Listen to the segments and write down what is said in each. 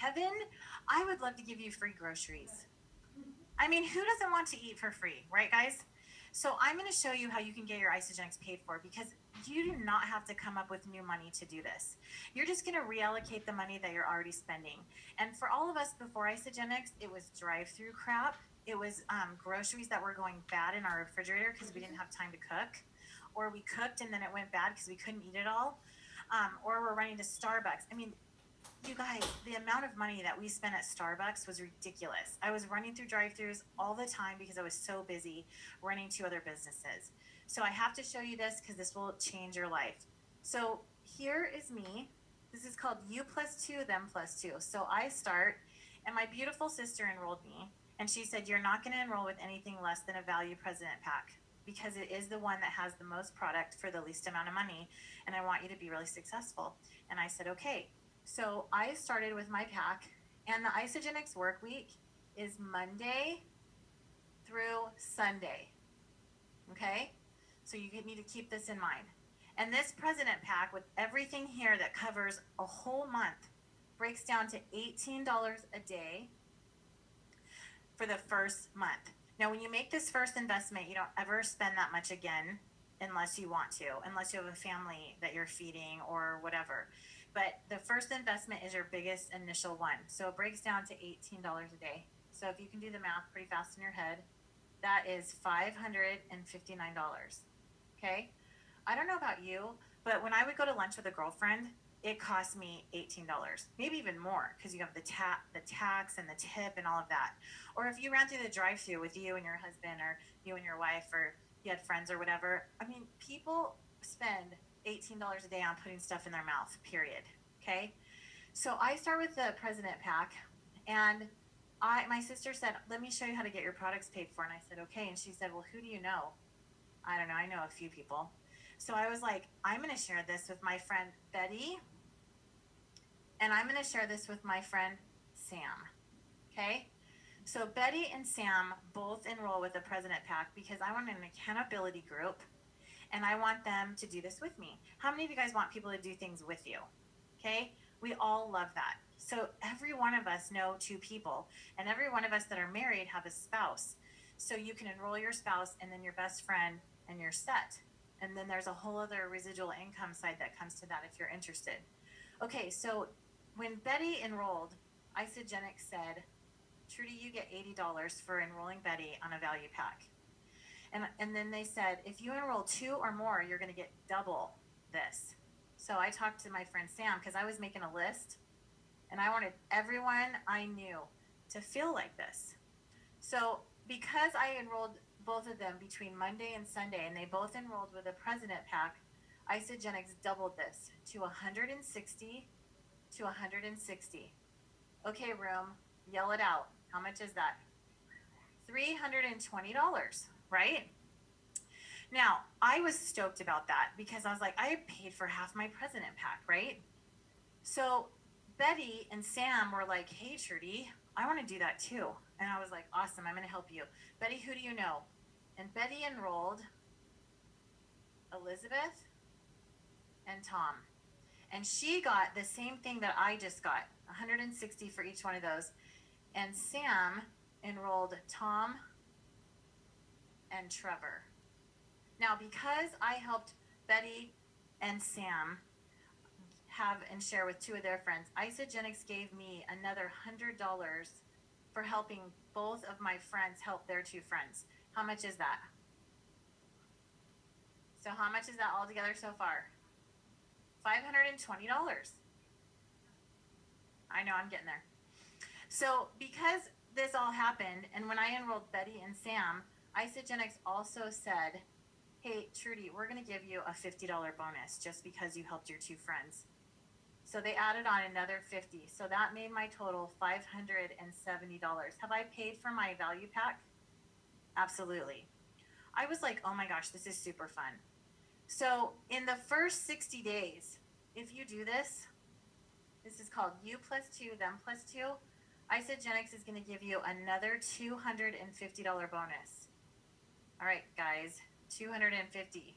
heaven, I would love to give you free groceries. I mean, who doesn't want to eat for free, right, guys? So I'm going to show you how you can get your Isagenix paid for, because you do not have to come up with new money to do this. You're just going to reallocate the money that you're already spending. And for all of us before Isagenix, it was drive-through crap. It was groceries that were going bad in our refrigerator because we didn't have time to cook, or we cooked and then it went bad because we couldn't eat it all, or we're running to Starbucks. I mean, you guys, the amount of money that we spent at Starbucks was ridiculous. I was running through drive-thrus all the time because I was so busy running two other businesses. So I have to show you this because this will change your life. So here is me. This is called You plus two, them plus two. So I start, and my beautiful sister enrolled me, and she said, you're not going to enroll with anything less than a value president pack, because it is the one that has the most product for the least amount of money, and I want you to be really successful. And I said, okay. So I started with my pack, and the Isagenix work week is Monday through Sunday. Okay? So you need to keep this in mind. And this president pack with everything here that covers a whole month breaks down to $18 a day for the first month. Now, when you make this first investment, you don't ever spend that much again unless you want to, unless you have a family that you're feeding or whatever. But the first investment is your biggest initial one. So it breaks down to $18 a day. So if you can do the math pretty fast in your head, that is $559. Okay? I don't know about you, but when I would go to lunch with a girlfriend, it cost me $18, maybe even more, because you have the tax and the tip and all of that. Or if you ran through the drive-thru with you and your husband, or you and your wife, or you had friends or whatever. I mean, people spend $18 a day on putting stuff in their mouth, period. Okay? So I start with the president pack, and my sister said, let me show you how to get your products paid for. And I said, okay. And she said, well, who do you know? I don't know. I know a few people. So I was like, I'm going to share this with my friend Betty, and I'm going to share this with my friend Sam. Okay? So Betty and Sam both enroll with the president pack because I want an accountability group, and I want them to do this with me. How many of you guys want people to do things with you? Okay? We all love that. So every one of us know two people, and every one of us that are married have a spouse. So you can enroll your spouse and then your best friend, and you're set. And then there's a whole other residual income side that comes to that if you're interested. Okay, so when Betty enrolled, Isagenix said, Trudy, you get $80 for enrolling Betty on a value pack. And then they said, if you enroll 2 or more, you're going to get double this. So I talked to my friend Sam, because I was making a list, and I wanted everyone I knew to feel like this. So because I enrolled both of them between Monday and Sunday, and they both enrolled with a president pack, Isagenix doubled this to 160 to 160. Okay, room, yell it out. How much is that? $320, right? Now, I was stoked about that because I was like, I paid for half my president pack, right? So Betty and Sam were like, hey, Trudy, I want to do that too. And I was like, awesome, I'm going to help you. Betty, who do you know? And Betty enrolled Elizabeth and Tom. And she got the same thing that I just got, 160 for each one of those. And Sam enrolled Tom and Trevor. Now, because I helped Betty and Sam have and share with 2 of their friends, Isagenix gave me another $100 for helping both of my friends help their 2 friends. How much is that? So how much is that all together so far? $520. I know, I'm getting there. So because this all happened, and when I enrolled Betty and Sam, Isagenix also said, hey, Trudy, we're going to give you a $50 bonus just because you helped your 2 friends. So they added on another $50. So that made my total $570. Have I paid for my value pack? Absolutely. I was like, oh my gosh, this is super fun. So in the first 60 days, if you do this, this is called You plus 2, them plus 2. Isagenix is going to give you another $250 bonus. All right, guys, $250.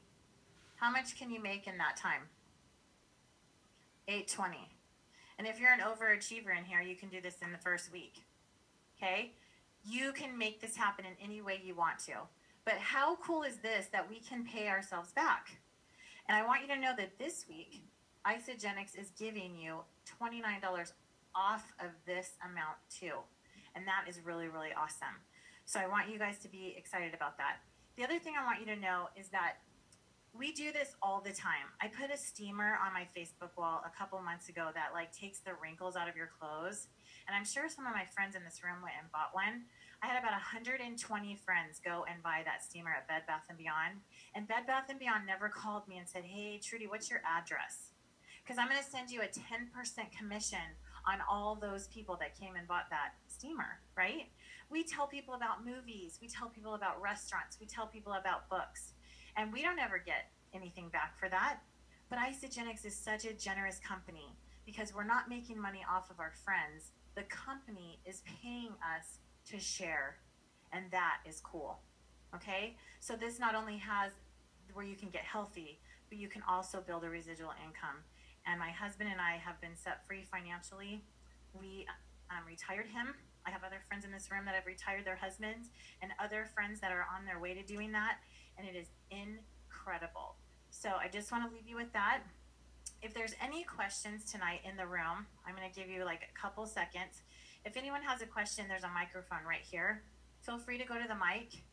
How much can you make in that time? $820. And if you're an overachiever in here, you can do this in the first week. Okay? You can make this happen in any way you want to. But how cool is this that we can pay ourselves back? And I want you to know that this week, Isagenix is giving you $29 off of this amount too. And that is really, really awesome. So I want you guys to be excited about that. The other thing I want you to know is that we do this all the time. I put a steamer on my Facebook wall a couple months ago that like takes the wrinkles out of your clothes. And I'm sure some of my friends in this room went and bought one. I had about 120 friends go and buy that steamer at Bed Bath & Beyond. And Bed Bath & Beyond never called me and said, hey, Trudy, what's your address? Because I'm going to send you a 10% commission on all those people that came and bought that steamer, right? We tell people about movies. We tell people about restaurants. We tell people about books. And we don't ever get anything back for that. But Isagenix is such a generous company because we're not making money off of our friends. The company is paying us to share, and that is cool. Okay? So this not only has where you can get healthy, but you can also build a residual income. And my husband and I have been set free financially. We retired him. I have other friends in this room that have retired their husbands and other friends that are on their way to doing that. And it is incredible. So I just want to leave you with that. If there's any questions tonight in the room, I'm going to give you like a couple seconds. If anyone has a question, there's a microphone right here. Feel free to go to the mic